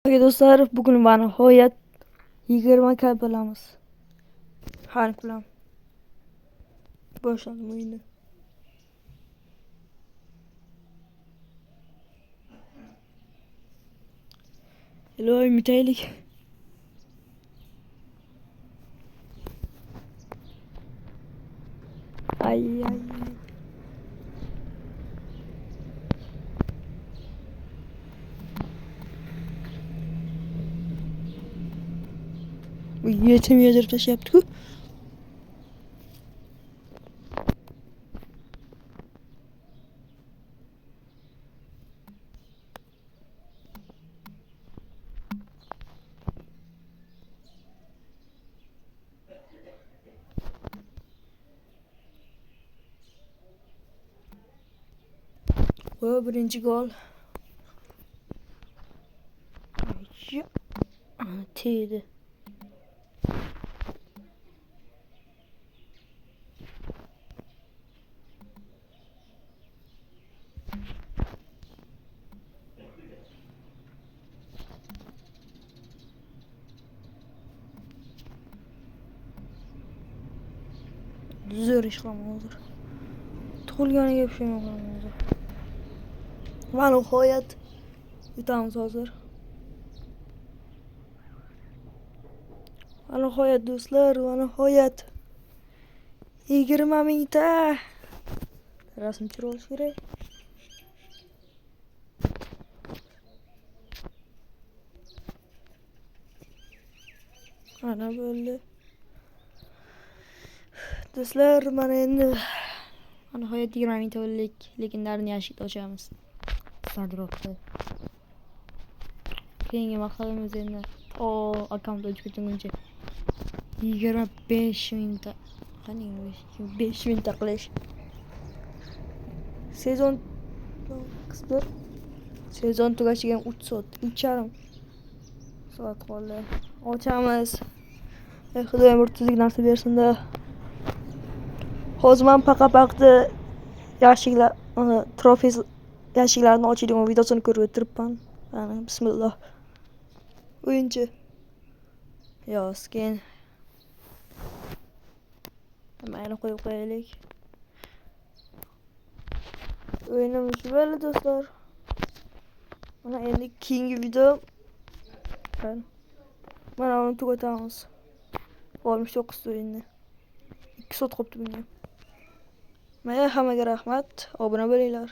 Oke do'stlar, bugun va nihoyat 20 k bo'lamiz. Har kulam. Boshladim o'yinni. Iloyim bitaylik. Ay. Bu yetim yedirib tashlabdi-ku. Va birinchi gol. Tegdi. Zo'r ish qilaman hozir. Tug'ilganiga pushaymon qilaman hozir. Va nihoyat yutamiz hozir. Va nihoyat do'stlar, va nihoyat 20 mingta. Rasm chizib olish kerak. Ana bo'ldi. Do'stlar, mana endi nihoyat 20 mingta bo'ldik. Legendarni yashikni ochamiz. Sadropda. Keyingi maqsadimiz endi akkaunt ochib ketguncha 25 mingta. Qani 5 mingta qilish. Sezon tugashiga 3 soat, 3,5 soat qoldi. Ochamiz. Xudoyim bir tuzuk narsa bersin-da. Hozir men paqa-paqni yashiklar, trofey yashiklarini ochadigan videosini ko'rib o'tiribman. Mana bismillah. O'yinchi. Keyin mayli qo'yib qo'yaylik. O'yinimiz bo'ldi do'stlar. Mana endi keyingi video mana uni tugatamiz. 69 ta o'yinni. 2 soat qolibdi bunga. Mana hammaga rahmat, obuna bo'linglar.